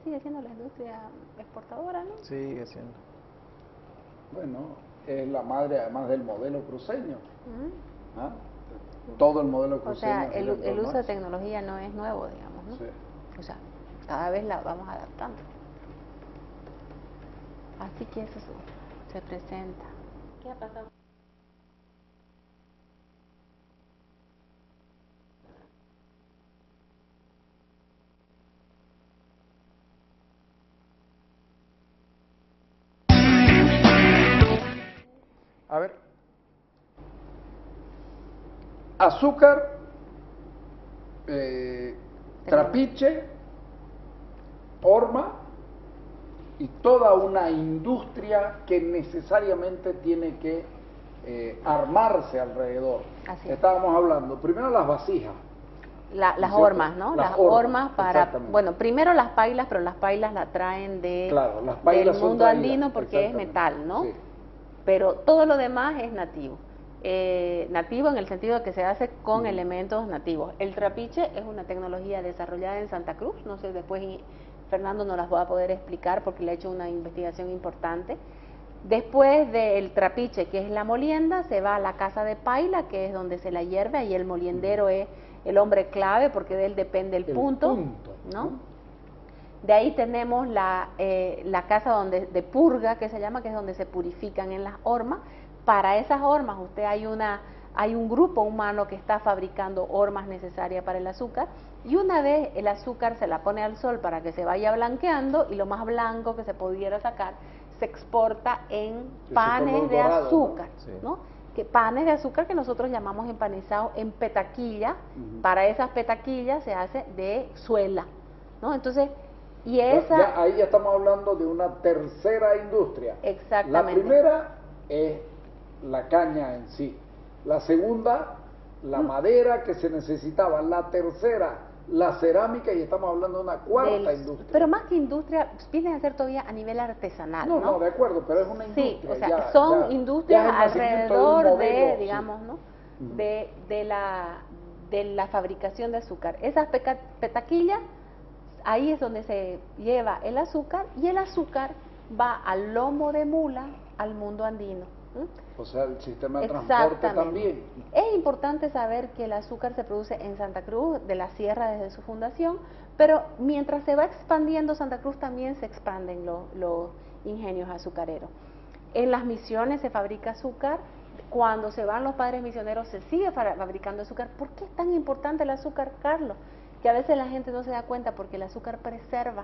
Sigue siendo la industria exportadora, ¿no? Sigue siendo. Bueno, es la madre además del modelo cruceño. Ujú. ¿Ah? Todo el modelo O cruceño. sea, gira en el torno uso a de eso. tecnología no es nuevo, digamos, ¿no? Sí. O sea, cada vez la vamos adaptando. Así que eso se presenta. ¿Qué ha pasado? A ver. Azúcar, trapiche, horma y toda una industria que necesariamente tiene que armarse alrededor. Así es. Estábamos hablando, primero las vasijas. Las ¿cierto? hormas, ¿no? Las Las hormas, hormas para, exactamente. bueno, primero las pailas, pero las pailas la traen Claro, las pailas del son mundo traídas, andino porque es exactamente. metal, ¿no? Sí. Pero todo lo demás es nativo. Nativo en el sentido de que se hace con elementos nativos. El trapiche es una tecnología desarrollada en Santa Cruz, no sé, después Fernando nos las va a poder explicar porque le ha hecho una investigación importante. Después del trapiche, que es la molienda, se va a la casa de paila, que es donde se la hierve, y el moliendero es el hombre clave porque de él depende el punto, ¿no? De ahí tenemos la casa donde de purga, que se llama, que es donde se purifican en las hormas. Para esas hormas hay un grupo humano que está fabricando hormas necesarias para el azúcar, y una vez el azúcar se la pone al sol para que se vaya blanqueando, y lo más blanco que se pudiera sacar se exporta en panes de azúcar, Sí. ¿no? Que panes de azúcar que nosotros llamamos empanizados en petaquilla. Para esas petaquillas se hace de suela, ¿no? Entonces, y esa... ahí ya estamos hablando de una tercera industria. Exactamente. La primera es la caña en sí. La segunda, la madera que se necesitaba. La tercera, la cerámica, y estamos hablando de una cuarta industria. Pero más que industria, viene a ser todavía a nivel artesanal, ¿no? No, de acuerdo, pero es una industria. Sí, o sea, son industrias alrededor de, digamos, ¿no? De la fabricación de azúcar. Esas petaquillas, ahí es donde se lleva el azúcar, y el azúcar va al lomo de mula al mundo andino. O sea, el sistema de transporte también. Es importante saber que el azúcar se produce en Santa Cruz de la Sierra desde su fundación, pero mientras se va expandiendo Santa Cruz también se expanden los ingenios azucareros. En las misiones se fabrica azúcar, cuando se van los padres misioneros se sigue fabricando azúcar. ¿Por qué es tan importante el azúcar, Carlos? Que a veces la gente no se da cuenta, porque el azúcar preserva.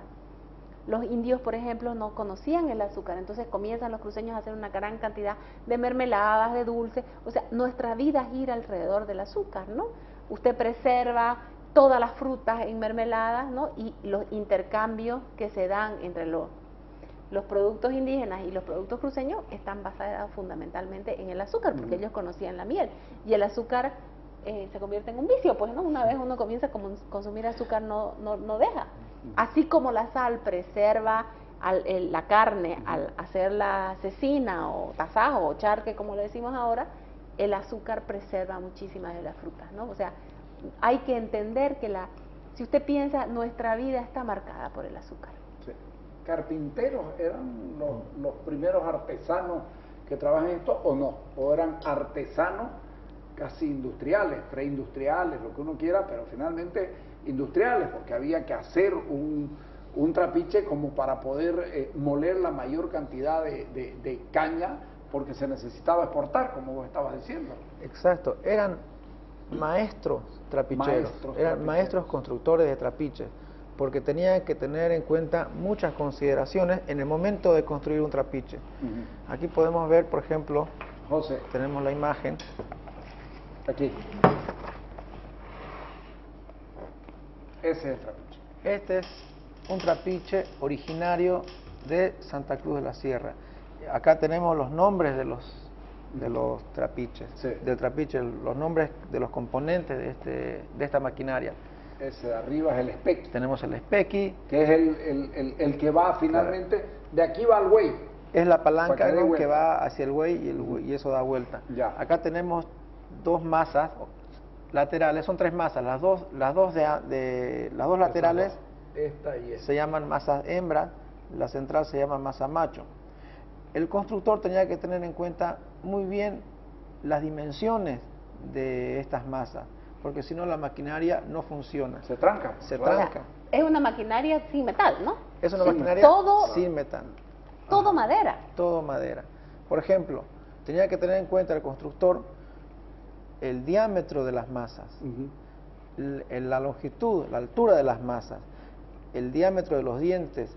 Los indios, por ejemplo, no conocían el azúcar, entonces comienzan los cruceños a hacer una gran cantidad de mermeladas, de dulces. O sea, nuestra vida gira alrededor del azúcar, ¿no? Usted preserva todas las frutas en mermeladas, ¿no? Y los intercambios que se dan entre los productos indígenas y los productos cruceños están basados fundamentalmente en el azúcar, porque ellos conocían la miel. Y el azúcar se convierte en un vicio, pues, ¿no? Una vez uno comienza a consumir azúcar, no deja. Así como la sal preserva la carne al hacerla cecina o tasajo o charque, como le decimos ahora, el azúcar preserva muchísimas de las frutas, ¿no? O sea, hay que entender que si usted piensa, nuestra vida está marcada por el azúcar. Sí. ¿Carpinteros eran los primeros artesanos que trabajan esto o no? ¿O eran artesanos casi industriales, preindustriales, lo que uno quiera, pero finalmente industriales, porque había que hacer un trapiche como para poder moler la mayor cantidad de caña, porque se necesitaba exportar, como vos estabas diciendo? Exacto, eran maestros trapicheros, eran maestros constructores de trapiches, porque tenían que tener en cuenta muchas consideraciones en el momento de construir un trapiche. Aquí podemos ver, por ejemplo, José, tenemos la imagen. Aquí. Ese es el trapiche. Este es un trapiche originario de Santa Cruz de la Sierra. Acá tenemos los nombres de los trapiches, del trapiche, los nombres de los componentes de esta maquinaria. Ese de arriba es el espequi. Tenemos el espequi, que es el que va finalmente, de aquí va al buey. Es la palanca, ¿no?, que va hacia el buey y eso da vuelta. Ya. Acá tenemos dos masas laterales, son 3 masas, las dos laterales esta y esta se llaman masa hembra, la central se llama masa macho. El constructor tenía que tener en cuenta muy bien las dimensiones de estas masas, porque si no la maquinaria no funciona. se tranca. Se claro. tranca. Es una maquinaria sin metal, ¿no? Es una Sí, maquinaria todo- sin metal. Todo madera. Todo madera. Por ejemplo, tenía que tener en cuenta el constructor el diámetro de las masas, Ujú. la longitud, la altura de las masas, el diámetro de los dientes,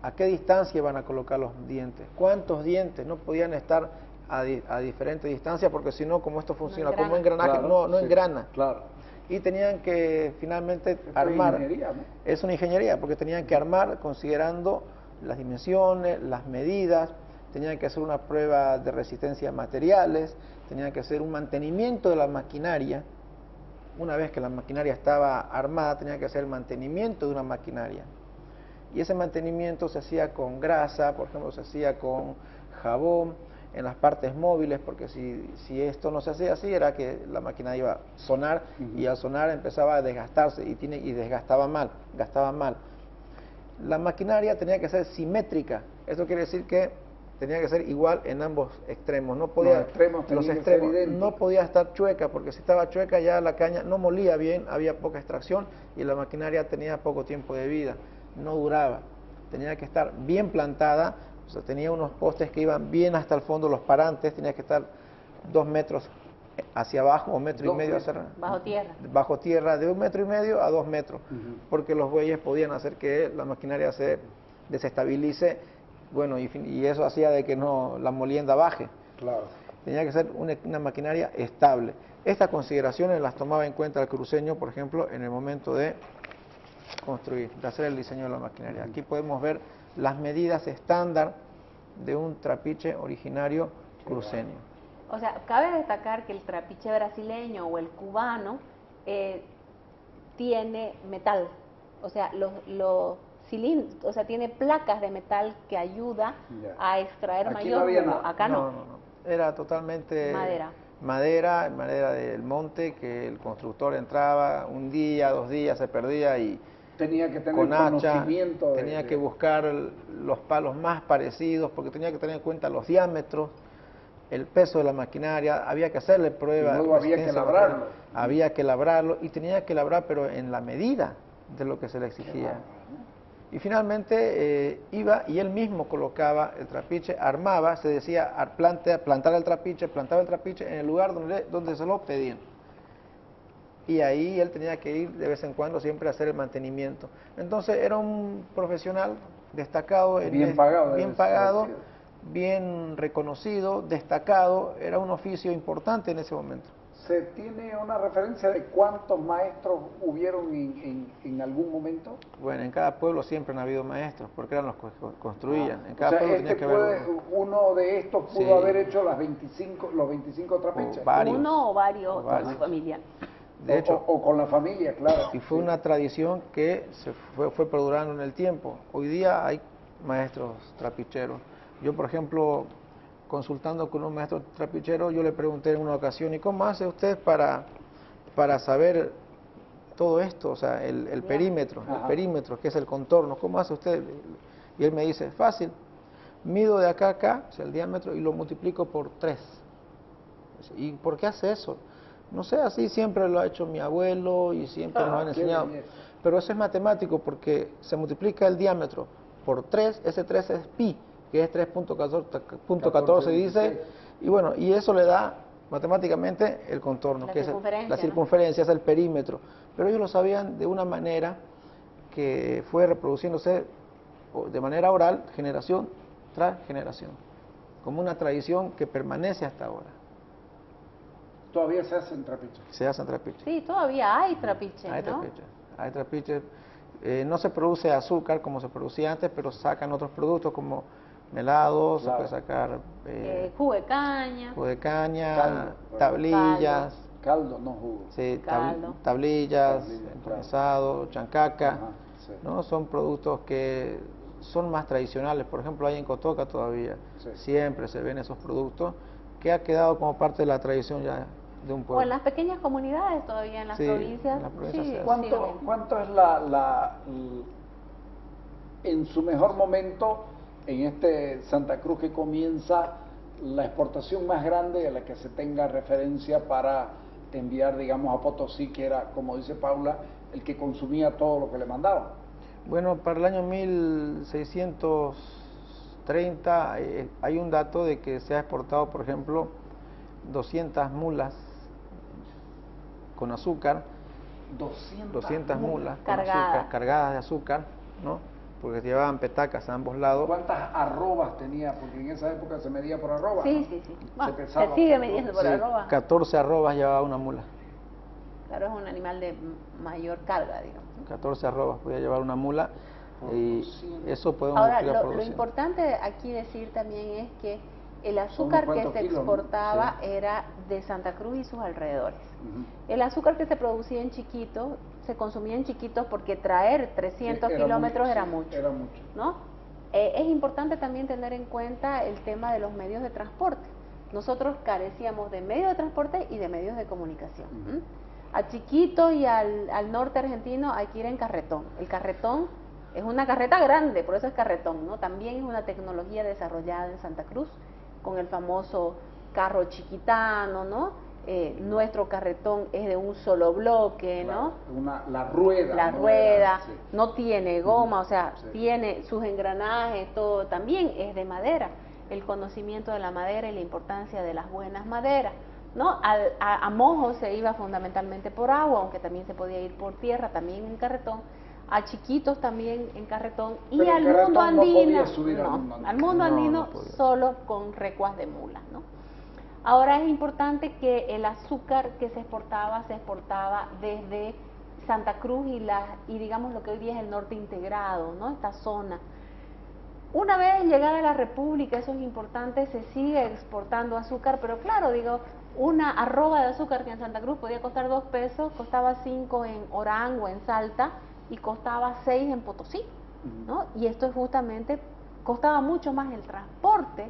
a qué distancia van a colocar los dientes, cuántos dientes, no podían estar a diferentes distancias porque si no, como esto funciona engrana. como engranaje, Claro, no sí, engrana. Claro. Y tenían que finalmente Esto es armar, ingeniería, ¿no? es una ingeniería, porque tenían que armar considerando las dimensiones, las medidas, tenían que hacer una prueba de resistencia a materiales, tenían que hacer un mantenimiento de la maquinaria. Una vez que la maquinaria estaba armada, tenían que hacer el mantenimiento de una maquinaria. Y ese mantenimiento se hacía con grasa, por ejemplo, se hacía con jabón, en las partes móviles, porque si esto no se hacía así, era que la máquina iba a sonar, y al sonar empezaba a desgastarse y desgastaba mal, gastaba mal. La maquinaria tenía que ser simétrica, eso quiere decir que tenía que ser igual en ambos extremos, no podía, Los extremos tenían que ser idénticos. no podía estar chueca, porque si estaba chueca ya la caña no molía bien, había poca extracción y la maquinaria tenía poco tiempo de vida, no duraba. Tenía que estar bien plantada, o sea, tenía unos postes que iban bien hasta el fondo, los parantes, tenía que estar 2 metros hacia abajo o 1,5 metros hacia Bajo tierra. bajo tierra, de 1,5 metros a 2 metros, Ujú. porque los bueyes podían hacer que la maquinaria se desestabilice, bueno, y eso hacía de que no la molienda baje. Claro. Tenía que ser una maquinaria estable. Estas consideraciones las tomaba en cuenta el cruceño, por ejemplo, en el momento de construir, de hacer el diseño de la maquinaria. Aquí podemos ver las medidas estándar de un trapiche originario cruceño. O sea, cabe destacar que el trapiche brasileño o el cubano tiene metal. O sea, los cilindros, o sea, tiene placas de metal que ayuda Ya. a extraer Aquí mayor no había jugo. nada. Acá no. Era totalmente Madera. madera del monte, que el constructor entraba un día, 2 días, se perdía y Tenía que tener con hacha, conocimiento de- tenía que buscar los palos más parecidos, porque tenía que tener en cuenta los diámetros, el peso de la maquinaria, había que hacerle pruebas. Y luego había que labrarlo. Había que labrarlo y tenía que labrar, pero en la medida de lo que se le exigía. Y finalmente iba y él mismo colocaba el trapiche, armaba, se decía plantar el trapiche, plantaba el trapiche en el lugar donde se lo pedían. Y ahí él tenía que ir de vez en cuando siempre a hacer el mantenimiento. Entonces era un profesional destacado, Bien pagado, bien debe pagado, ser. bien reconocido, destacado, era un oficio importante en ese momento. ¿Se tiene una referencia de cuántos maestros hubieron en algún momento? Bueno, en cada pueblo siempre han habido maestros, porque eran los que construían. En O cada sea, pueblo tenía que haber uno de estos pudo Sí. haber hecho los 25 trapiches. varios. Uno o varios O con varios. su familia. De hecho, o con la familia, claro. y fue una tradición que fue perdurando en el tiempo. Hoy día hay maestros trapicheros. Yo, por ejemplo, consultando con un maestro trapichero, yo le pregunté en una ocasión, ¿y cómo hace usted para saber todo esto? O sea, el perímetro, que es el contorno, ¿cómo hace usted? Y él me dice, fácil, mido de acá a acá, o sea, el diámetro, y lo multiplico por 3. ¿Y por qué hace eso? No sé, así siempre lo ha hecho mi abuelo y siempre nos han qué enseñado. belleza. Pero eso es matemático porque se multiplica el diámetro por 3, ese 3 es pi, que es 3.14 dice, y bueno, y eso le da matemáticamente el contorno, La que es circunferencia, la ¿no? circunferencia, es el perímetro. Pero ellos lo sabían de una manera que fue reproduciéndose de manera oral, generación tras generación, como una tradición que permanece hasta ahora. Todavía se hacen trapiches. Se hacen trapiches. Sí, todavía hay trapiches, Hay ¿no? trapiches. Hay trapiches. No se produce azúcar como se producía antes, pero sacan otros productos como melados, Claro. se puede sacar Jugo de caña. jugo de caña, Caldo, tablillas, Caldo, no jugo. sí, Caldo. tablillas, Tablillas, empanizado, chancaca, Ajá, sí. ¿no? Son productos que son más tradicionales. Por ejemplo, hay en Cotoca todavía, Sí. siempre se ven esos productos que ha quedado como parte de la tradición ya de un O pueblo. en las pequeñas comunidades todavía, en las Sí, provincias. en las provincias se hace. ¿Cuánto es en su mejor momento, en este Santa Cruz que comienza la exportación más grande a la que se tenga referencia para enviar, digamos, a Potosí, que era, como dice Paula, el que consumía todo lo que le mandaban? Bueno, para el año 1630 hay un dato de que se ha exportado, por ejemplo, 200 mulas con azúcar, 200 mulas con azúcar, cargadas de azúcar, ¿no? Porque llevaban petacas a ambos lados. ¿Cuántas arrobas tenía? Porque en esa época se medía por arroba. Sí, ¿no? sí, sí. Se Bueno, pesaba se sigue por midiendo por Sí, arroba. 14 arrobas llevaba una mula. Claro, es un animal de mayor carga, digamos. 14 arrobas podía llevar una mula y 200. eso podemos Ahora, ir a lo producir. importante aquí decir también es que el Son azúcar unos que cuantos se kilos, ¿no? exportaba Sí. era de Santa Cruz y sus alrededores. Ujú. El azúcar que se producía en Chiquitos, se consumía en Chiquitos porque traer 300 Era kilómetros mucho, era sí, mucho. era mucho. ¿No? Es importante también tener en cuenta el tema de los medios de transporte. Nosotros carecíamos de medios de transporte y de medios de comunicación. Ujú. A Chiquito y al norte argentino hay que ir en carretón. El carretón es una carreta grande, por eso es carretón, ¿no? También es una tecnología desarrollada en Santa Cruz con el famoso carro chiquitano, ¿no? Nuestro carretón es de un solo bloque, ¿no? La rueda. La ¿no? rueda, Sí. no tiene goma, o sea, Sí. tiene sus engranajes, todo también es de madera. El conocimiento de la madera y la importancia de las buenas maderas, ¿no? A Mojo se iba fundamentalmente por agua, aunque también se podía ir por tierra, también en carretón. A Chiquitos también en carretón y Pero al en carretón mundo no andino, podía subir al mundo andino. al mundo No, andino no podía. solo con recuas de mulas, ¿no? Ahora es importante que el azúcar que se exportaba desde Santa Cruz y digamos lo que hoy día es el norte integrado, ¿no? Esta zona. Una vez llegada a la República, eso es importante, se sigue exportando azúcar, pero claro, digo, una arroba de azúcar que en Santa Cruz podía costar 2 pesos, costaba 5 en Orán o en Salta y costaba 6 en Potosí, ¿no? Y esto es justamente, costaba mucho más el transporte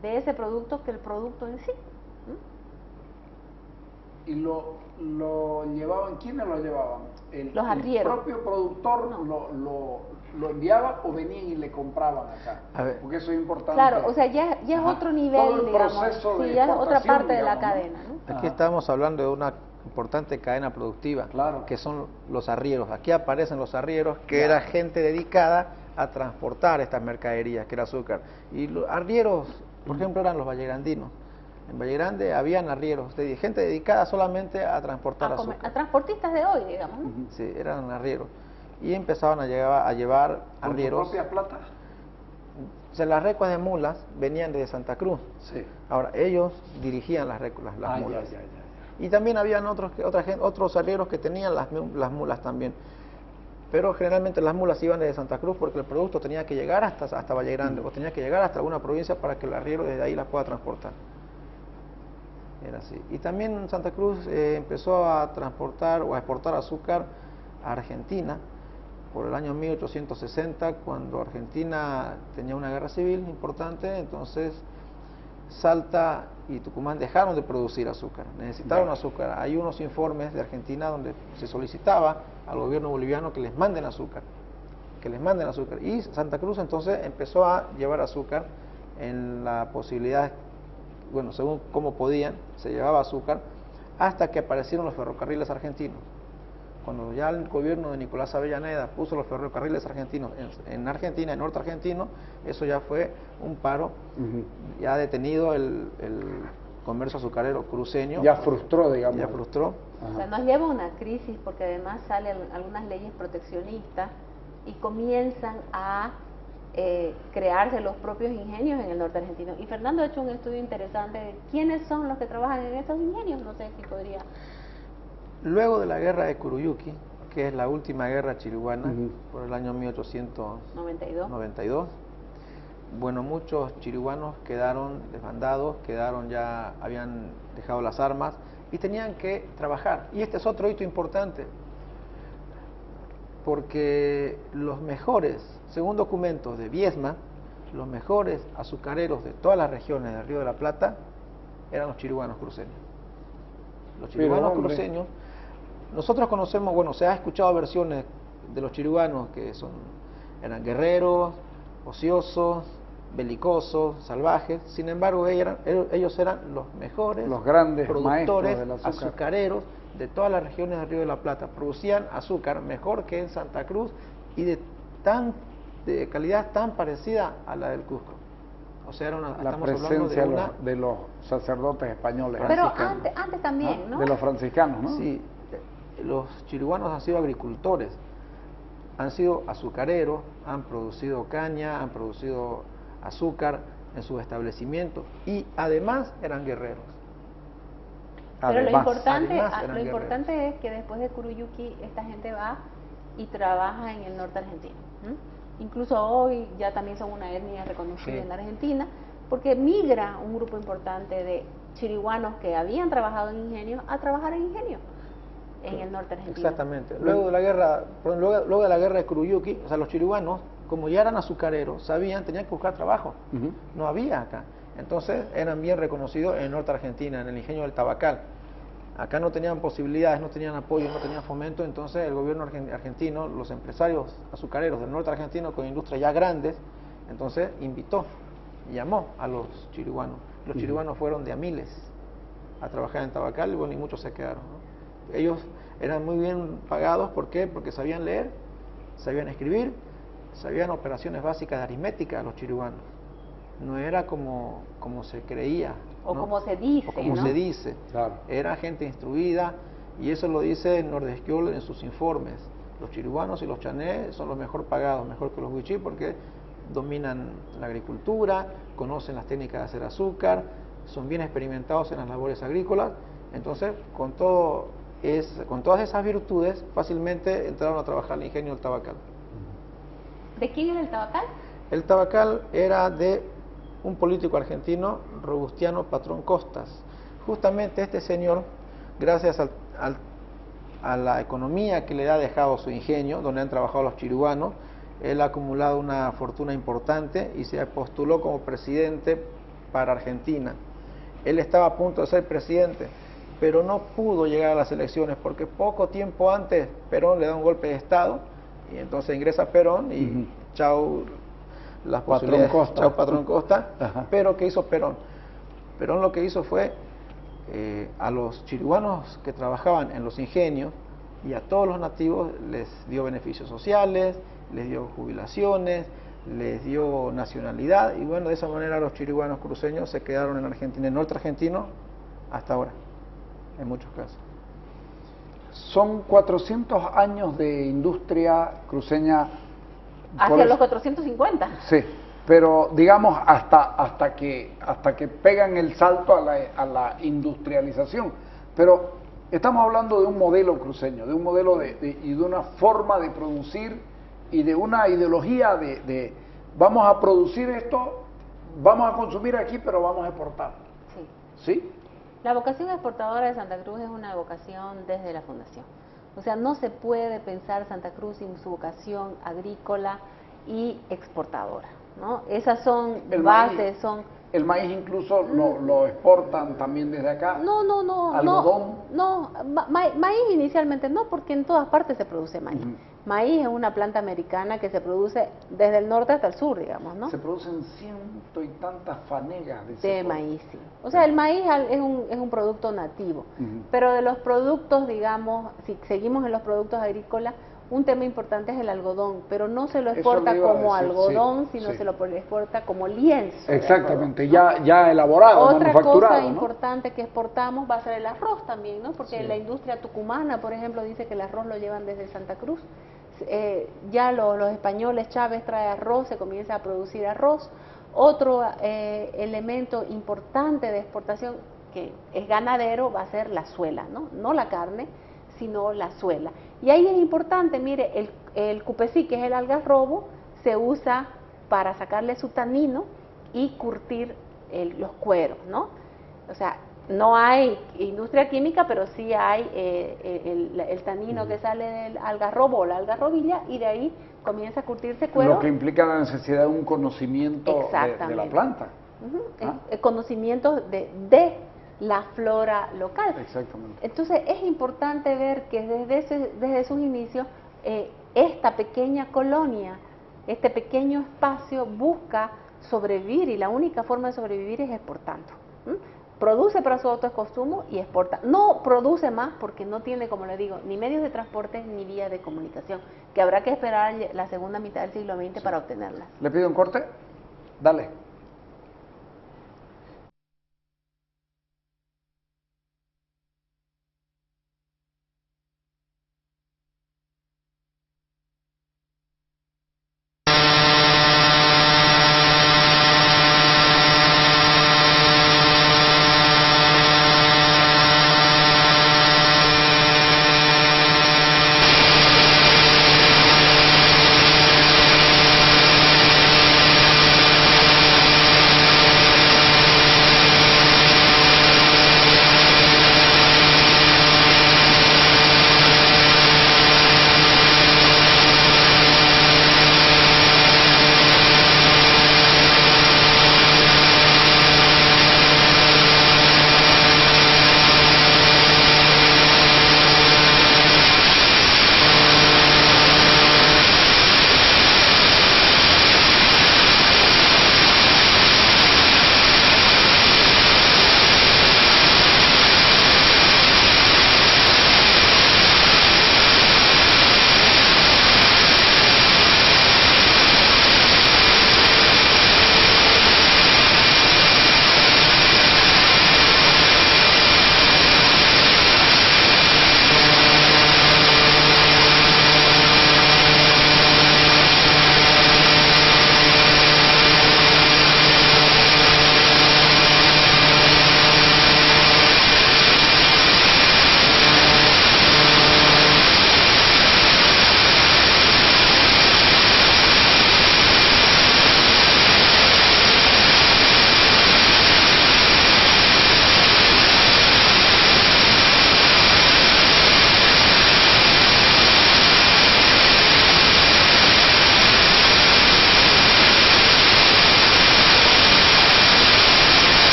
de ese producto que el producto en sí. ¿Y lo llevaban? ¿Quiénes lo llevaban? Los arrieros. ¿El propio productor No. lo enviaba o venían y le compraban acá? A ver. Porque eso es importante. Claro, o sea, ya es Ajá. otro nivel, Todo el digamos, proceso de sí, ya es otra exportación, parte de la digamos, ¿no? cadena, ¿no? Aquí Ajá. estamos hablando de una importante cadena productiva, Claro. que son los arrieros. Aquí aparecen los arrieros, que Ya. era gente dedicada a transportar estas mercaderías, que era azúcar. Y los arrieros, por ejemplo, eran los vallegrandinos. En Valle Grande habían arrieros, gente dedicada solamente a transportar azúcar. A transportistas de hoy, digamos, ¿no? Ujú. Sí, eran arrieros. Y empezaban a llevar ¿Con su arrieros. propia plata? Las recuas de mulas venían desde Santa Cruz. Sí. Ahora, ellos dirigían las mulas. Ya. Y también habían otros arrieros que tenían las mulas también. Pero generalmente las mulas iban desde Santa Cruz porque el producto tenía que llegar hasta Valle Grande o tenía que llegar hasta alguna provincia para que el arriero desde ahí las pueda transportar. Era así. Y también Santa Cruz empezó a transportar o a exportar azúcar a Argentina por el año 1860, cuando Argentina tenía una guerra civil importante. Entonces Salta y Tucumán dejaron de producir azúcar, necesitaron azúcar. Hay unos informes de Argentina donde se solicitaba al gobierno boliviano que les manden azúcar, y Santa Cruz entonces empezó a llevar azúcar en la posibilidad, bueno, según cómo podían, se llevaba azúcar, hasta que aparecieron los ferrocarriles argentinos. Cuando ya el gobierno de Nicolás Avellaneda puso los ferrocarriles argentinos en Argentina, en norte argentino, eso ya fue un paro, ya ha detenido el comercio azucarero cruceño. Ya frustró, digamos. Ya frustró. O sea, nos lleva a una crisis porque además salen algunas leyes proteccionistas y comienzan a crearse los propios ingenios en el norte argentino. Y Fernando ha hecho un estudio interesante de quiénes son los que trabajan en esos ingenios, no sé si podría... Luego de la guerra de Curuyuqui, que es la última guerra chiriguana, por el año 1892, bueno, muchos chiriguanos quedaron desbandados, habían dejado las armas y tenían que trabajar. Y este es otro hito importante, porque los mejores, según documentos de Viesma, los mejores azucareros de todas las regiones del Río de la Plata eran los chiriguanos cruceños. Los chirihuanos cruceños, nosotros conocemos, bueno, se ha escuchado versiones de los chirihuanos que eran guerreros, ociosos, belicosos, salvajes. Sin embargo, ellos eran los mejores, los grandes productores del azúcar, azucareros de todas las regiones del Río de la Plata. Producían azúcar mejor que en Santa Cruz y de calidad tan parecida a la del Cusco. O sea, la estamos presencia hablando de los sacerdotes españoles. Pero antes también, ¿no? De los franciscanos, ¿no? Sí, los chirihuanos han sido agricultores, han sido azucareros, han producido caña, han producido azúcar en sus establecimientos y además eran guerreros. Pero lo además importante es que después de Curuyuqui esta gente va y trabaja en el norte argentino. Incluso hoy ya también son una etnia reconocida en la Argentina, porque migra un grupo importante de chiriguanos que habían trabajado en ingenio a trabajar en ingenio en el norte argentino. Exactamente. Luego de la guerra de Curuyuqui, o sea, los chiriguanos, como ya eran azucareros, tenían que buscar trabajo. No había acá. Entonces eran bien reconocidos en el norte argentino, en el ingenio del Tabacal. Acá no tenían posibilidades, no tenían apoyo, no tenían fomento, entonces el gobierno argentino, los empresarios azucareros del norte argentino con industrias ya grandes, entonces invitó y llamó a los chiriguanos. Los chiriguanos fueron de a miles a trabajar en Tabacal y bueno, y muchos se quedaron, ¿no? Ellos eran muy bien pagados, ¿por qué? Porque sabían leer, sabían escribir, sabían operaciones básicas de aritmética los chiriguanos. No era como se creía, o ¿no? como se dice, o como ¿no? se dice. Claro. Era gente instruida y eso lo dice Nordesquiol en sus informes. Los chirihuanos y los chanés son los mejor pagados, mejor que los wichí, porque dominan la agricultura, conocen las técnicas de hacer azúcar, son bien experimentados en las labores agrícolas. Entonces, con todas esas virtudes, fácilmente entraron a trabajar al ingenio del Tabacal. ¿De quién era el Tabacal? El Tabacal era de un político argentino, Robustiano Patrón Costas. Justamente este señor, gracias a la economía que le ha dejado su ingenio, donde han trabajado los chirihuanos, él ha acumulado una fortuna importante y se postuló como presidente para Argentina. Él estaba a punto de ser presidente, pero no pudo llegar a las elecciones porque poco tiempo antes Perón le da un golpe de Estado y entonces ingresa Perón y chau las posibilidades, chau Patrón Costa. Pero ¿qué hizo Perón? Perón lo que hizo fue a los chirihuanos que trabajaban en los ingenios y a todos los nativos les dio beneficios sociales, les dio jubilaciones, les dio nacionalidad y bueno, de esa manera los chirihuanos cruceños se quedaron en Argentina, en el norte argentino, hasta ahora, en muchos casos. Son 400 años de industria cruceña. Hacia los 450. Sí, pero digamos hasta que pegan el salto a la industrialización. Pero estamos hablando de un modelo cruceño, de un modelo y de una forma de producir y de una ideología de vamos a producir esto, vamos a consumir aquí, pero vamos a exportar. Sí. ¿Sí? La vocación exportadora de Santa Cruz es una vocación desde la fundación. O sea, no se puede pensar Santa Cruz sin su vocación agrícola y exportadora, ¿no? Esas son bases, El maíz incluso lo exportan también desde acá. No. ¿Algodón? No, maíz inicialmente no, porque en todas partes se produce maíz. Maíz es una planta americana que se produce desde el norte hasta el sur, digamos, ¿no? Se producen ciento y tantas fanegas de maíz, sí. O sea, el maíz es un producto nativo, pero de los productos, digamos, si seguimos en los productos agrícolas, un tema importante es el algodón, pero no se lo exporta como algodón, sino se lo exporta como lienzo. Exactamente, ya elaborado, Otra manufacturado. Cosa importante que exportamos va a ser el arroz también, ¿no? Porque la industria tucumana, por ejemplo, dice que el arroz lo llevan desde Santa Cruz. Ya los españoles, Chávez trae arroz, se comienza a producir arroz. Otro elemento importante de exportación que es ganadero va a ser la suela, ¿no? No la carne, sino la suela. Y ahí es importante, mire, el cupecí, que es el algarrobo, se usa para sacarle su tanino y curtir los cueros, ¿no? O sea, no hay industria química, pero sí hay el tanino que sale del algarrobo o la algarrobilla, y de ahí comienza a curtirse cuero. Lo que implica la necesidad de un conocimiento de la planta. Conocimientos de la flora local. Exactamente. Entonces es importante ver que desde sus inicios esta pequeña colonia, este pequeño espacio busca sobrevivir, y la única forma de sobrevivir es exportando. Produce para su autoconsumo y exporta. No produce más porque no tiene, como le digo, ni medios de transporte ni vías de comunicación, que habrá que esperar la segunda mitad del siglo XX para obtenerlas. ¿Le pido un corte? Dale.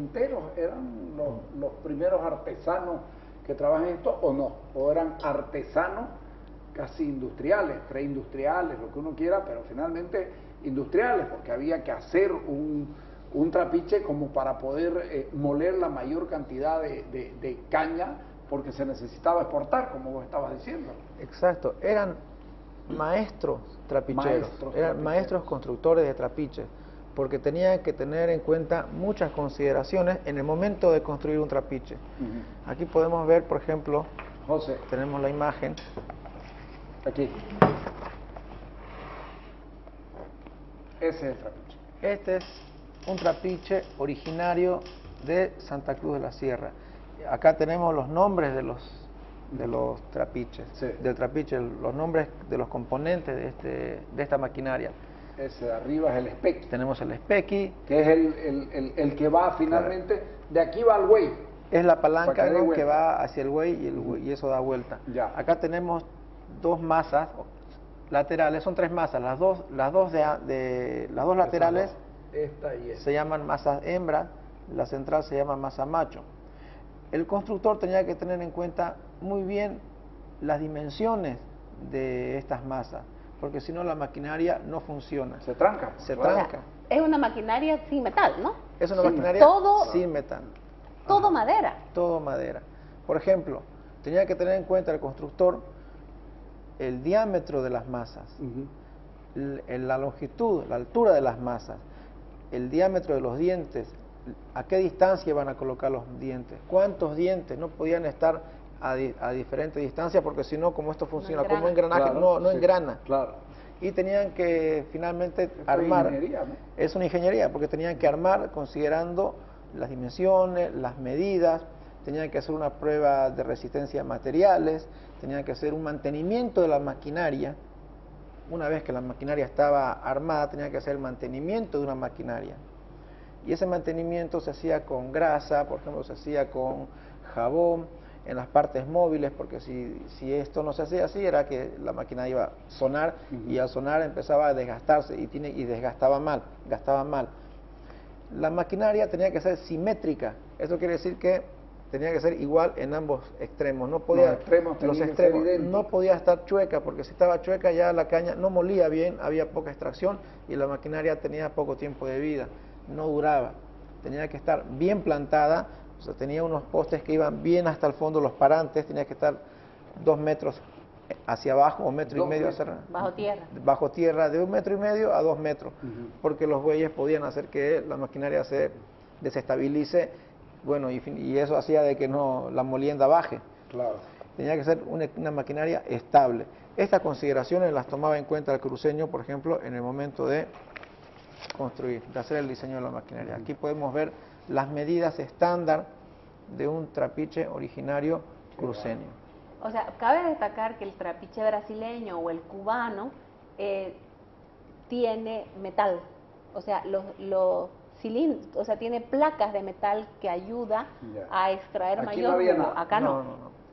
carpinteros eran los primeros artesanos que trabajan esto o no, o eran artesanos casi industriales, preindustriales, lo que uno quiera, pero finalmente industriales, porque había que hacer un trapiche como para poder moler la mayor cantidad de caña, porque se necesitaba exportar, como vos estabas diciendo. Exacto, eran maestros trapicheros, eran maestros constructores de trapiches, porque tenían que tener en cuenta muchas consideraciones en el momento de construir un trapiche. Aquí podemos ver, por ejemplo, José, tenemos la imagen. Aquí. Ese es el trapiche. Este es un trapiche originario de Santa Cruz de la Sierra. Acá tenemos los nombres de los trapiches, Sí. del trapiche, los nombres de los componentes de esta maquinaria. Ese de arriba es el espequi. Tenemos el espequi, Que es el que va finalmente, de aquí va al güey. es la palanca, Para que dé ¿no?, vuelta. que va hacia el buey y eso da vuelta. Ya. Acá tenemos dos masas laterales, son tres masas, las dos laterales Esta y esta. se llaman masas hembra, la central se llama masa macho. El constructor tenía que tener en cuenta muy bien las dimensiones de estas masas, porque si no la maquinaria no funciona. Se tranca. Se claro. tranca. Es una maquinaria sin metal, ¿no? Es una Sí, maquinaria todo- sin metal, Todo madera. todo madera. Por ejemplo, tenía que tener en cuenta el constructor el diámetro de las masas, la longitud, la altura de las masas, el diámetro de los dientes, a qué distancia van a colocar los dientes, cuántos dientes, no podían estar a diferentes distancias, porque si no, como esto funciona engrana. como engranaje, Claro, no sí, engrana. Claro. Y tenían que finalmente Esto es armar, ingeniería, ¿no? es una ingeniería, porque tenían que armar considerando las dimensiones, las medidas, tenían que hacer una prueba de resistencia a materiales, tenían que hacer un mantenimiento de la maquinaria. Una vez que la maquinaria estaba armada, tenían que hacer el mantenimiento de una maquinaria. Y ese mantenimiento se hacía con grasa, por ejemplo, se hacía con jabón en las partes móviles, porque si esto no se hacía así, era que la máquina iba a sonar, y al sonar empezaba a desgastarse y desgastaba mal, gastaba mal. La maquinaria tenía que ser simétrica, eso quiere decir que tenía que ser igual en ambos extremos, no podía, Los extremos tenían que ser idénticos. no podía estar chueca, porque si estaba chueca ya la caña no molía bien, había poca extracción y la maquinaria tenía poco tiempo de vida, no duraba. Tenía que estar bien plantada, o sea, tenía unos postes que iban bien hasta el fondo, los parantes, tenía que estar 2 metros hacia abajo o 1,5 metros hacia Bajo tierra. bajo tierra, de 1,5 metros a 2 metros, porque los bueyes podían hacer que la maquinaria se desestabilice, bueno, y eso hacía de que no la molienda baje. Claro. Tenía que ser una maquinaria estable. Estas consideraciones las tomaba en cuenta el cruceño, por ejemplo, en el momento de construir, de hacer el diseño de la maquinaria. Aquí podemos ver las medidas estándar de un trapiche originario cruceño. O sea, cabe destacar que el trapiche brasileño o el cubano tiene metal. O sea, los cilindros, o sea, tiene placas de metal que ayuda Ya. a extraer Aquí mayor no había jugo. nada. Acá no.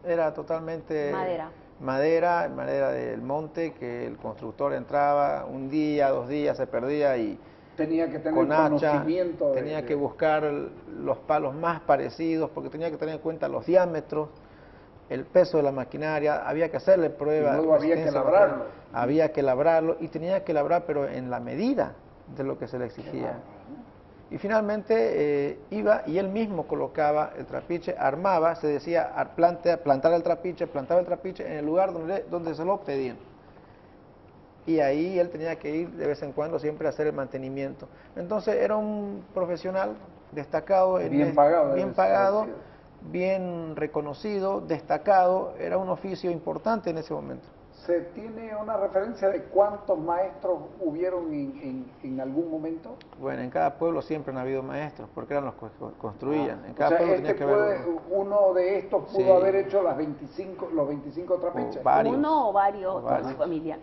Era totalmente Madera. madera del monte, que el constructor entraba un día, 2 días, se perdía y Tenía que tener con hacha, conocimiento. tenía que buscar los palos más parecidos, porque tenía que tener en cuenta los diámetros, el peso de la maquinaria, había que hacerle pruebas. Y luego había que labrarlo. Había que labrarlo y tenía que labrar, pero en la medida de lo que se le exigía. Y finalmente iba y él mismo colocaba el trapiche, armaba, se decía plantaba el trapiche en el lugar donde se lo pedían. Y ahí él tenía que ir de vez en cuando siempre a hacer el mantenimiento. Entonces era un profesional destacado, Bien pagado, bien debe pagado, ser. bien reconocido, destacado, era un oficio importante en ese momento. ¿Se tiene una referencia de cuántos maestros hubieron en algún momento? Bueno, en cada pueblo siempre han habido maestros, porque eran los que construían. En O cada sea, pueblo tenía que haber uno de estos pudo Sí. haber hecho los 25 trapiches. O varios. Uno o varios, O con varios. su familia.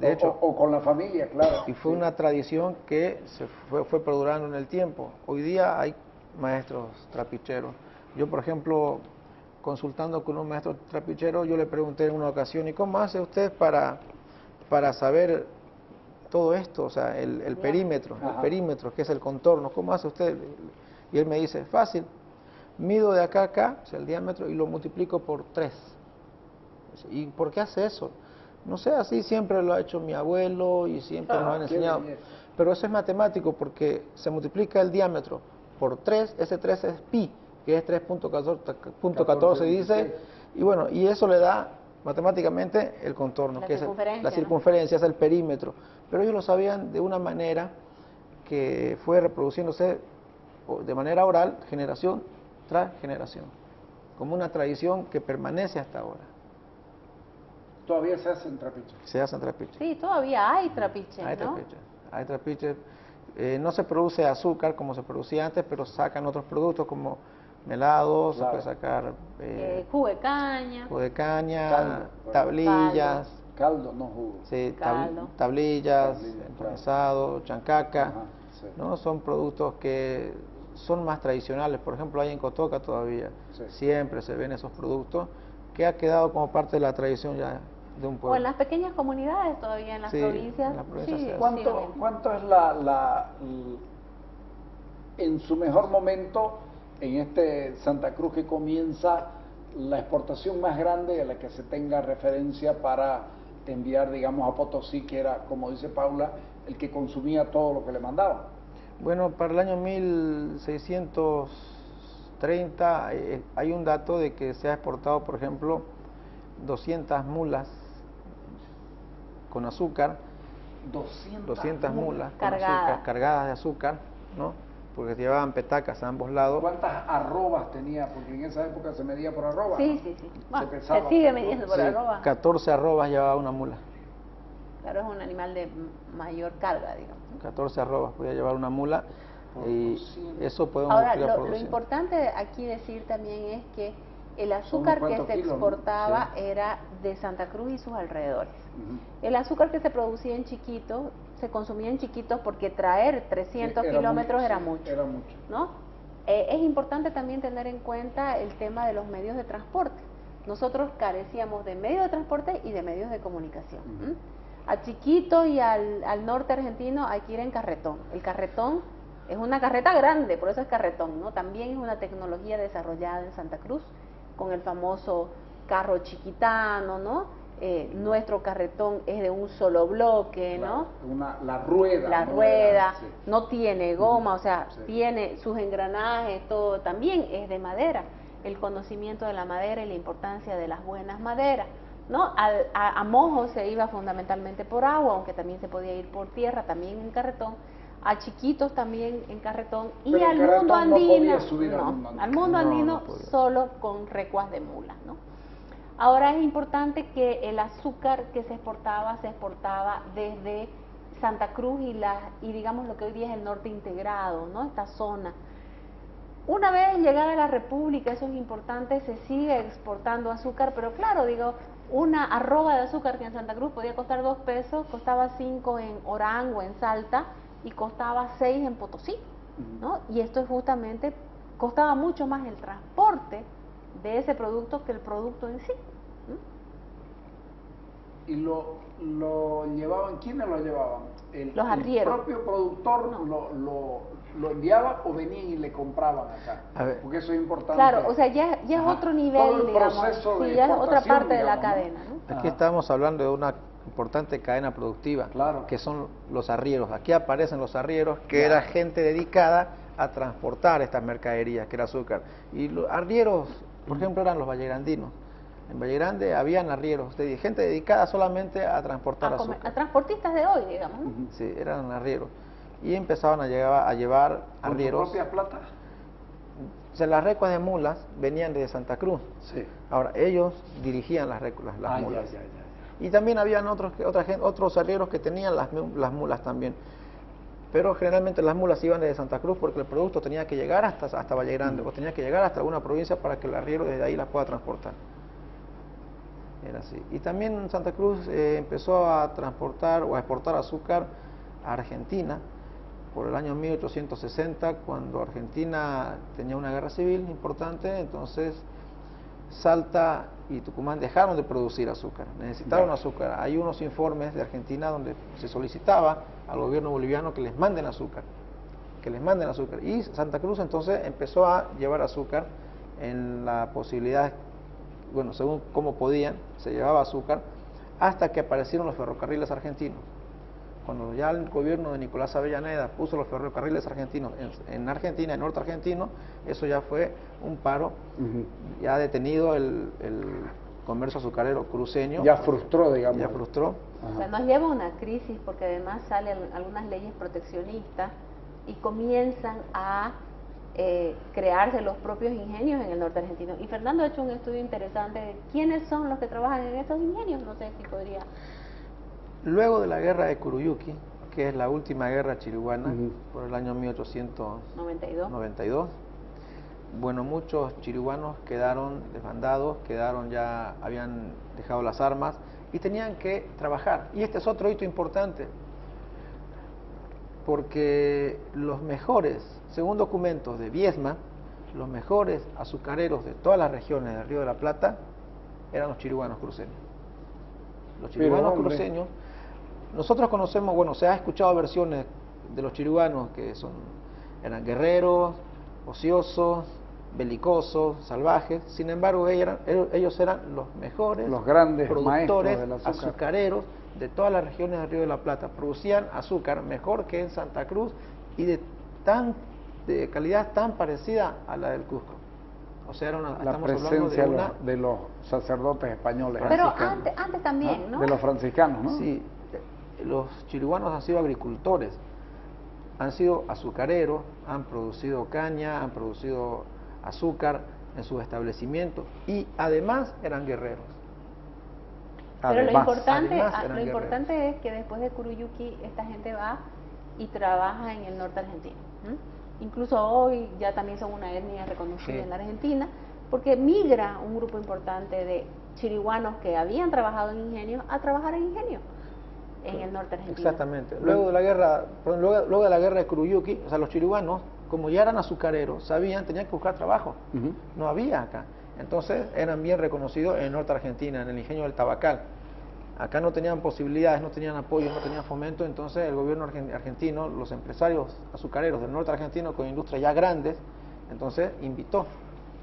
De hecho, o con la familia, claro. y fue una tradición que se fue perdurando en el tiempo. Hoy día hay maestros trapicheros. Yo, por ejemplo, consultando con un maestro trapichero, yo le pregunté en una ocasión, ¿y cómo hace usted para saber todo esto? O sea, el perímetro, Ajá. que es el contorno, ¿cómo hace usted? Y él me dice, fácil, mido de acá a acá, o sea, el diámetro, y lo multiplico por 3. ¿Y por qué hace eso? No sé, así siempre lo ha hecho mi abuelo y siempre nos han enseñado. Pero eso es matemático porque se multiplica el diámetro por 3, ese 3 es pi, que es 3.14 dice, y bueno, y eso le da matemáticamente el contorno, que es la circunferencia, es el perímetro. Pero ellos lo sabían de una manera que fue reproduciéndose de manera oral, generación tras generación, como una tradición que permanece hasta ahora. ¿Todavía se hacen trapiches? Se hacen trapiches. Sí, todavía hay trapiches, Hay ¿no? trapiches. Hay trapiches. No se produce azúcar como se producía antes, pero sacan otros productos como melados, se puede sacar jugo de caña, caldo, tablillas. Caldo, no jugo. Sí, tablillas, empanizado, chancaca. ¿No? Son productos que son más tradicionales. Por ejemplo, hay en Cotoca todavía. Siempre se ven esos productos que ha quedado como parte de la tradición ya de un pueblo. O en las pequeñas comunidades todavía, en las provincias. ¿Cuánto es en su mejor momento, en este Santa Cruz que comienza la exportación más grande a la que se tenga referencia para enviar, digamos, a Potosí, que era, como dice Paula, el que consumía todo lo que le mandaban? Bueno, para el año 1630 hay un dato de que se ha exportado, por ejemplo, 200 mulas con azúcar, 200 mulas con azúcar, cargadas de azúcar, ¿no? Porque llevaban petacas a ambos lados. ¿Cuántas arrobas tenía? Porque en esa época se medía por arroba. Sí, sí, sí. Bueno, se sigue midiendo por arroba. 14 arrobas llevaba una mula. Claro, es un animal de mayor carga, digamos. 14 arrobas podía llevar una mula. Y eso podemos Ahora, lo importante aquí decir también es que el azúcar que se exportaba era de Santa Cruz y sus alrededores. El azúcar que se producía en Chiquito, se consumía en Chiquitos porque traer 300 kilómetros era mucho. ¿No? Es importante también tener en cuenta el tema de los medios de transporte. Nosotros carecíamos de medios de transporte y de medios de comunicación. A Chiquito y al norte argentino hay que ir en carretón. El carretón es una carreta grande, por eso es carretón, ¿no? También es una tecnología desarrollada en Santa Cruz, con el famoso carro chiquitano, ¿no? Nuestro carretón es de un solo bloque, ¿no? La rueda. La rueda, no tiene goma, o sea, tiene sus engranajes, todo, también es de madera. El conocimiento de la madera y la importancia de las buenas maderas, ¿no? A Mojo se iba fundamentalmente por agua, aunque también se podía ir por tierra, también en carretón. A Chiquitos también en carretón. Y al mundo andino, al mundo andino solo con recuas de mulas, ¿no? Ahora es importante que el azúcar que se exportaba desde Santa Cruz y digamos lo que hoy día es el norte integrado, ¿no? Esta zona. Una vez llegada a la República, eso es importante, se sigue exportando azúcar, pero claro, digo, una arroba de azúcar que en Santa Cruz podía costar 2 pesos, costaba 5 en Orán o en Salta y costaba 6 en Potosí, ¿no? Y esto es justamente, costaba mucho más el transporte de ese producto que el producto en sí. ¿Y lo llevaban? ¿Quiénes lo llevaban? Los arrieros. ¿El propio productor lo enviaba o venían y le compraban acá? Porque eso es importante. Claro, o sea, ya es otro nivel, todo el proceso de ya es otra parte de la ¿no? cadena, ¿no? Aquí estamos hablando de una importante cadena productiva, que son los arrieros. Aquí aparecen los arrieros, que era gente dedicada a transportar estas mercaderías, que era azúcar. Y los arrieros, por ejemplo, eran los vallegrandinos. En Valle Grande habían arrieros, gente dedicada solamente a transportar azúcar. A transportistas de hoy, digamos, ¿no? Sí, eran arrieros. Y empezaban a llevar arrieros. ¿Con su propia plata? Las recuas de mulas venían de Santa Cruz. Sí. Ahora, ellos dirigían las mulas. Y también habían otros arrieros que tenían las mulas también. Pero generalmente las mulas iban desde Santa Cruz porque el producto tenía que llegar hasta Valle Grande, o tenía que llegar hasta alguna provincia para que el arriero desde ahí las pueda transportar. Era así. Y también Santa Cruz empezó a transportar o a exportar azúcar a Argentina por el año 1860, cuando Argentina tenía una guerra civil importante. Entonces Salta y Tucumán dejaron de producir azúcar, necesitaron azúcar. Hay unos informes de Argentina donde se solicitaba al gobierno boliviano que les manden azúcar. que les manden azúcar. Y Santa Cruz entonces empezó a llevar azúcar en la posibilidad, bueno, según cómo podían, se llevaba azúcar, hasta que aparecieron los ferrocarriles argentinos. Cuando ya el gobierno de Nicolás Avellaneda puso los ferrocarriles argentinos en Argentina, en norte argentino, eso ya fue un paro, ya ha detenido el comercio azucarero cruceño. Ya frustró, digamos. Ya frustró. O sea, nos lleva a una crisis porque además salen algunas leyes proteccionistas y comienzan a crearse los propios ingenios en el norte argentino. Y Fernando ha hecho un estudio interesante de quiénes son los que trabajan en estos ingenios, no sé si podría... Luego de la guerra de Curuyuqui, que es la última guerra chiriguana, por el año 1892, bueno, muchos chiriguanos quedaron desbandados, habían dejado las armas y tenían que trabajar. Y este es otro hito importante, porque los mejores, según documentos de Viesma, los mejores azucareros de todas las regiones del Río de la Plata eran los chiriguanos cruceños. Los chiriguanos cruceños, nosotros conocemos, bueno, se ha escuchado versiones de los chiriguanos que eran guerreros, ociosos, belicosos, salvajes. Sin embargo, ellos eran los mejores, los grandes productores maestros del azúcar, azucareros de todas las regiones del Río de la Plata. Producían azúcar mejor que en Santa Cruz y de calidad tan parecida a la del Cusco. O sea, la presencia de los sacerdotes españoles. Pero antes también, ¿no? De los franciscanos, ¿no? Sí, los chiriguanos han sido agricultores, han sido azucareros, han producido caña, han producido azúcar en sus establecimientos y además eran guerreros. Pero lo importante es que después de Curuyuqui esta gente va y trabaja en el norte argentino. Incluso hoy ya también son una etnia reconocida en la Argentina, porque migra un grupo importante de chiriguanos que habían trabajado en ingenio a trabajar en ingenio en el norte argentino. Exactamente. Luego de la guerra de Curuyuqui, o sea, los chiriguanos, como ya eran azucareros, tenían que buscar trabajo. No había acá. Entonces eran bien reconocidos en el norte argentina, en el ingenio del Tabacal. Acá no tenían posibilidades, no tenían apoyo, no tenían fomento, entonces el gobierno argentino, los empresarios azucareros del norte argentino con industrias ya grandes, entonces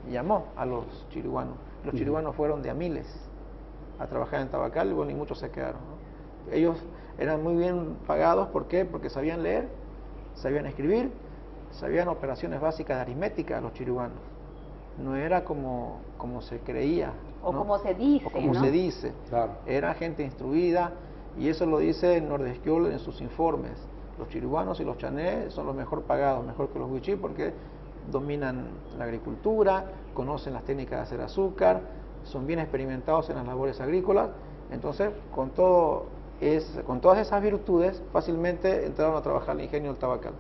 llamó a los chiriguanos. Los chiriguanos fueron de a miles a trabajar en Tabacal, y muchos se quedaron, ¿no? Ellos eran muy bien pagados, ¿por qué? Porque sabían leer, sabían escribir, sabían operaciones básicas de aritmética los chiriguanos. No era como se creía, o ¿no? Como se dice, o como ¿no? se dice. Claro. Era gente instruida, y eso lo dice Nordesquiol en sus informes. Los chiriguanos y los chanés son los mejor pagados, mejor que los huichí, porque dominan la agricultura, conocen las técnicas de hacer azúcar, son bien experimentados en las labores agrícolas. Entonces, con todas esas virtudes, fácilmente entraron a trabajar al ingenio del Tabacal.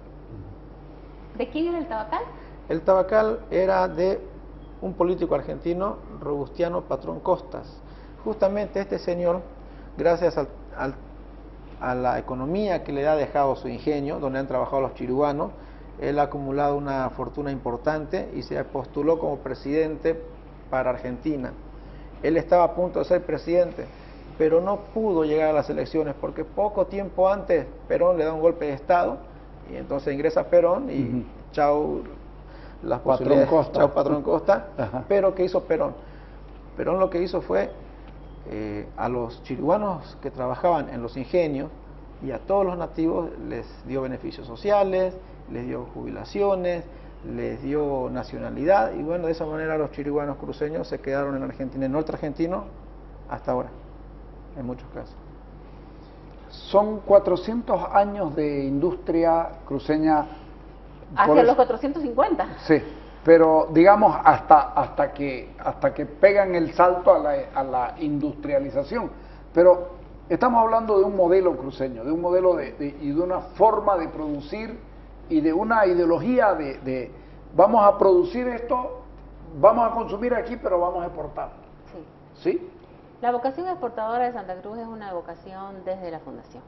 ¿De quién era el Tabacal? El Tabacal era de un político argentino, Robustiano Patrón Costas. Justamente este señor, gracias a la economía que le ha dejado su ingenio, donde han trabajado los chiriguanos, él ha acumulado una fortuna importante y se postuló como presidente para Argentina. Él estaba a punto de ser presidente, pero no pudo llegar a las elecciones porque poco tiempo antes Perón le da un golpe de Estado y entonces ingresa Perón y chau las posibilidades, chau Patrón Costa. Pero ¿qué hizo Perón? Perón lo que hizo fue a los chiriguanos que trabajaban en los ingenios y a todos los nativos les dio beneficios sociales, les dio jubilaciones, les dio nacionalidad, y bueno, de esa manera los chiriguanos cruceños se quedaron en Argentina, en el norte argentino, hasta ahora, en muchos casos. Son 400 años de industria cruceña. Hacia los 450. Sí, pero digamos hasta que pegan el salto a la industrialización. Pero estamos hablando de un modelo cruceño, de un modelo y de una forma de producir y de una ideología de vamos a producir esto, vamos a consumir aquí, pero vamos a exportar. Sí. ¿Sí? La vocación exportadora de Santa Cruz es una vocación desde la fundación.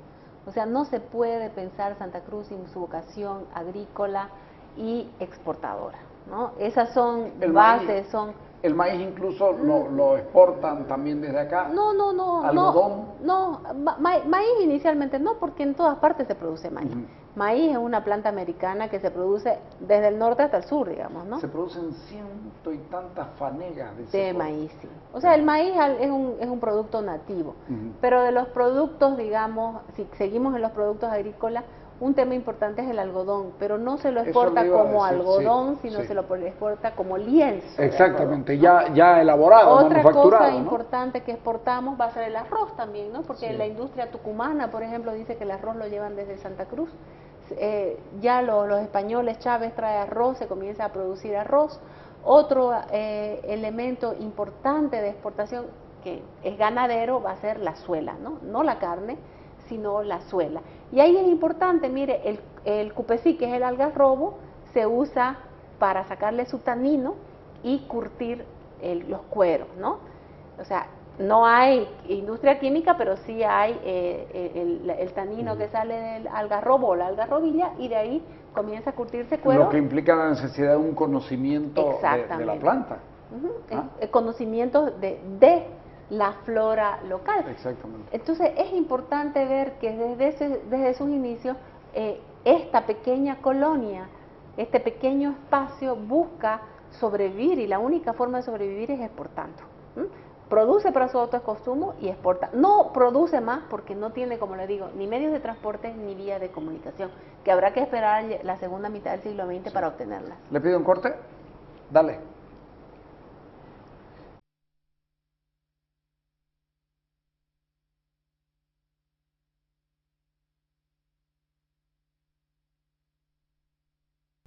O sea, no se puede pensar Santa Cruz sin su vocación agrícola y exportadora, ¿no? Esas son bases, son El maíz incluso lo exportan también desde acá. No, algodón. Maíz inicialmente no, porque en todas partes se produce maíz. Maíz es una planta americana que se produce desde el norte hasta el sur, digamos, ¿no? Se producen ciento y tantas fanegas de maíz, sí. O sea, el maíz es un producto nativo, pero de los productos, digamos, si seguimos en los productos agrícolas, un tema importante es el algodón, pero no se lo exporta como algodón, sino se lo exporta como lienzo. Exactamente, ya elaborado, Otra manufacturado, cosa ¿no? importante que exportamos va a ser el arroz también, ¿no? Porque la industria tucumana, por ejemplo, dice que el arroz lo llevan desde Santa Cruz. Ya los españoles, Chávez trae arroz, se comienza a producir arroz. Otro elemento importante de exportación que es ganadero va a ser la suela, ¿no? No la carne, sino la suela. Y ahí es importante, mire, el cupecí, que es el algarrobo, se usa para sacarle su tanino y curtir los cueros, ¿no? O sea, no hay industria química, pero sí hay el tanino que sale del algarrobo o la algarrobilla, y de ahí comienza a curtirse cuero. Lo que implica la necesidad de un conocimiento de la planta. Conocimiento de la flora local. Exactamente. Entonces es importante ver que desde sus inicios esta pequeña colonia, este pequeño espacio busca sobrevivir, y la única forma de sobrevivir es exportando. Produce para su autoconsumo y exporta. No produce más porque no tiene, como le digo, ni medios de transporte ni vía de comunicación, que habrá que esperar la segunda mitad del siglo XX para obtenerlas. ¿Le pido un corte? Dale.